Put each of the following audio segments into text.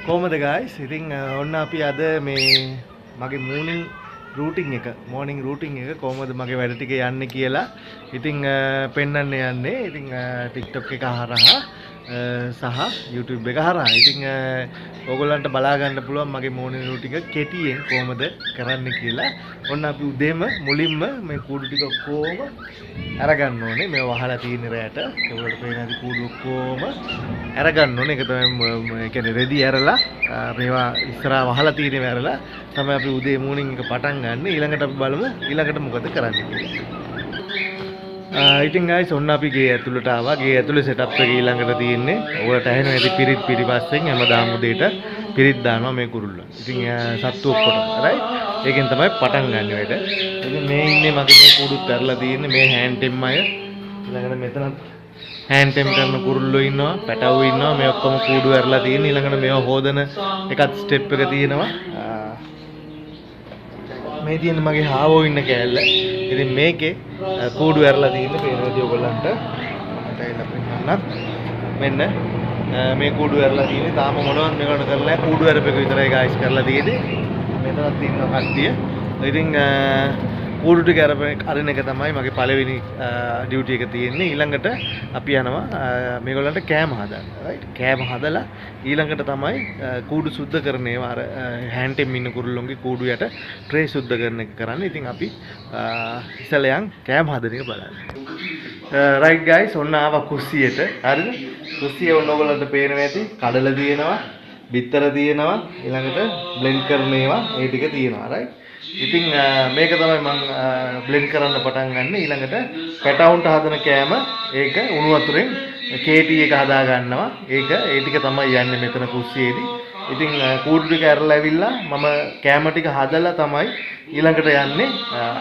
කොහමද guys? ඉතින් ඔන්න අපි අද මේ මගේ morning routine එක කොහමද මගේ වැඩ ටික යන්නේ කියලා ඉතින් පෙන්වන්න යන්නේ. ඉතින් TikTok එක හරහා සහ YouTube එක හරහා. ඉතින් ඕගොල්ලන්ට බලා ගන්න පුළුවන් මගේ morning routine එක කෙටියෙන් කොහමද කරන්න කියලා. ඔන්න අපි උදේම මුලින්ම මේ කූඩු ටික කොහොම අරගන්න ඕනේ. මේව වහලා තියෙන රැයට. ඒකට පේන ඇති කූඩු කොහොම අරගන්න ඕනේ. ඒක තමයි ඒ කියන්නේ රෙදි ඇරලා මේවා ඉස්සරහා වහලා තියෙනව ඇරලා තමයි අපි උදේ morning එක පටන් ගන්න. ඊළඟට අපි බලමු ඊළඟට මොකද කරන්න කියලා. ඉතින් guys ඔන්න අපි ගේ ඇතුළට ආවා. ගේ ඇතුළේ setup එක ඊළඟට තියෙන්නේ. ඔයාලට ඇහෙනවා ඇති පිරිත් පිටිපස්සෙන් හැමදාම උදේට පිරිත් දානවා මේ කුරුල්ල. ඉතින් සත්තු ඔක්කොටම right. ඒකෙන් තමයි පටන් ගන්න වැඩ. ඉතින් මේ ඉන්නේ මගේ මේ කුඩුත් කරලා තියෙන්නේ මේ hand tem අය. ඊළඟට මෙතනත් hand tem කරන කුරුල්ලෝ ඉන්නවා, පැටවෝ ඉන්නවා. මේ ඔක්කොම කුඩු ඇරලා තියෙන්නේ. ඊළඟට මේව හොදන එකත් step එක තියෙනවා. මේ තියෙන මගේ හාවෝ ඉන්න කෑල්ල. ඉතින් මේකේ කූඩු ඇරලා තියෙන්නේ පේනවාදී ඔයගොල්ලන්ට. මට එන්න පෙන්නන්නත්. මෙන්න මේ කූඩු ඇරලා තියෙන්නේ. තාම මොනවත් මේකට කරලා නැහැ. කූඩු ඇරපෙක විතරයි ගායිස් කරලා තියෙන්නේ. මෙතනත් ඉන්නවා කට්ටිය. ඉතින් කූඩු ටික අරින එක තමයි මගේ පළවෙනි ඩියුටි එක තියෙන්නේ. ඊළඟට අපි යනවා මේගොල්ලන්ට කෑම හදන්න. රයිට්. කෑම හදලා ඊළඟට තමයි කූඩු සුද්ධ කරන ඒවා අර hand tem ඉන්න කුරුල්ලොන්ගේ කූඩු යට ට්‍රේ සුද්ධ කරන එක කරන්නේ. ඉතින් අපි ඉස්සෙල්ලා යන් කෑම හදන එක බලන්න. රයිට් ගයිස් ඔන්න ආවා කුස්සියට. හරිද? කුස්සිය ඔන්න ඔයගොල්ලන්ට පේනවා ඇති. කඩල තියෙනවා, බිත්තර තියෙනවා, ඊළඟට බ්ලෙන්ඩ් කරන ඒවා ඒ ටික තියෙනවා. රයිට්. ඉතින් මේක තමයි මම බ්ලෙන්ඩ් කරන්න පටන් ගන්න. ඊළඟට පැටවුන්ට හදන කෑම ඒක උණු වතුරෙන් කේටි එක හදා ගන්නවා. ඒක ඒ ටික තමයි යන්නේ මෙතන කුස්සියේදී. ඉතින් කූඩු ටික ඇරලා ඇවිල්ලා මම කෑම ටික හදලා තමයි ඊළඟට යන්නේ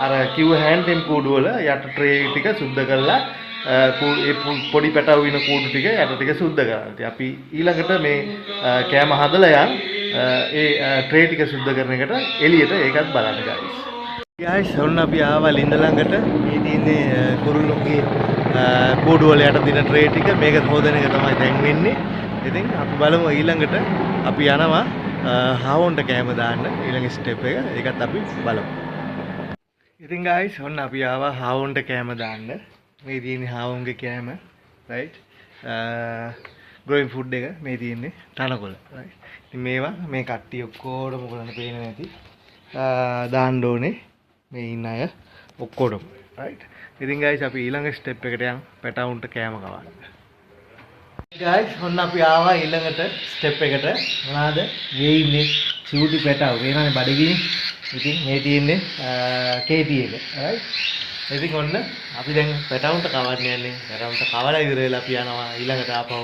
අර කිව්ව hand tem කූඩු වල යට ට්‍රේ ටික සුද්ධ කරලා පොඩි පැටවු වෙන කූඩු ටික යට ටික සුද්ධ කරලා. ඉතින් අපි ඊළඟට මේ කෑම හදලා යන් ඒ ට්‍රේ ටික සුද්ධ කරන එකට එළියට ඒකත් බලන්න guys. guys ඔන්න අපි ආවා ලින්ද ළඟට. මේ තියෙන්නේ කුරුල්ලෝගේ කූඩු වල යට තියෙන ට්‍රේ ටික මේක හොදන එක තමයි දැන් වෙන්නේ. ඉතින් අපි බලමු ඊළඟට අපි යනවා හාවොන්ට කෑම දාන්න ඊළඟ ස්ටෙප් එක. ඒකත් අපි බලමු. ඉතින් guys ඔන්න අපි ආවා හාවොන්ට කෑම දාන්න. මේ තියෙන්නේ හාවොන්ගේ කෑම right. growing food එක මේ තියෙන්නේ තනකොළ right. ඉතින් මේවා මේ කට්ටිය ඔක්කොටම ඔයගොල්ලන්ට පේන්නේ නැති දාන්න ඕනේ මේ ඉන්න අය ඔක්කොටම right. ඉතින් guys අපි ඊළඟ ස්ටෙප් එකට යන් පැටවුන්ට කෑම කවන්න. guys ඔන්න අපි ආවා ඊළඟට ස්ටෙප් එකට. මොනවාද? මේ ඉන්නේ චූටි පැටව. වෙනනේ බඩගිනි. ඉතින් මේ තියෙන්නේ කේටි එක right. ඉතින් ඔන්න අපි දැන් පැටවුන්ට කවන්න යන්නේ. පැටවුන්ට කවලා ඉවර වෙලා අපි යනවා ඊළඟට ආපහු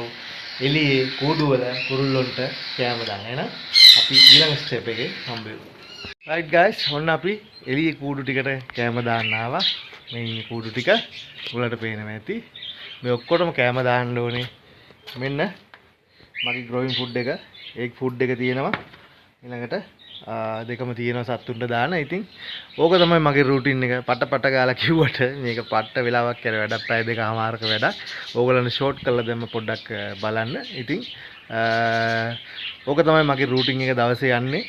එළියේ කූඩු වල කුරුල්ලොන්ට කෑම දාන්න. එහෙනම් අපි ඊළඟ ස්ටෙප් එකේ හම්බෙමු. right guys ඔන්න අපි එළියේ කූඩු ටිකට කෑම දාන්න ආවා. මේ ඉන්නේ කූඩු ටික. උගලට පේනවා ඇති. මේ ඔක්කොටම කෑම දාන්න ඕනේ. මෙන්න මගේ growing food එක, egg food එක තියෙනවා. ඊළඟට දෙකම තියෙනවා සත්තුන්ට දාන. ඉතින් ඕක තමයි මගේ routine එක. පට ගාලා කිව්වට මේක පට්ට වෙලාවක් කර වැඩක්. පැය දෙකමාරක වැඩක්. ඕගොල්ලන්ට ෂෝට් කරලා දැම්ම පොඩ්ඩක් බලන්න. ඉතින් ඕක තමයි මගේ routine එක දවසේ යන්නේ.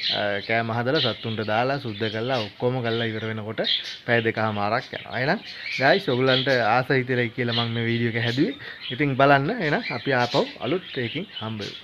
කෑම හදලා සත්තුන්ට දාලා සුද්ධ කරලා ඔක්කොම කරලා ඉවර වෙනකොට පැය දෙකමාරක් යනවා. එහෙනම් guys ඔයගොල්ලන්ට ආස හිතෙලයි කියලා මම මේ වීඩියෝ එක හැදුවේ. ඉතින් බලන්න. එහෙනම් අපි ආපහු අලුත් එකකින් හම්බෙමු.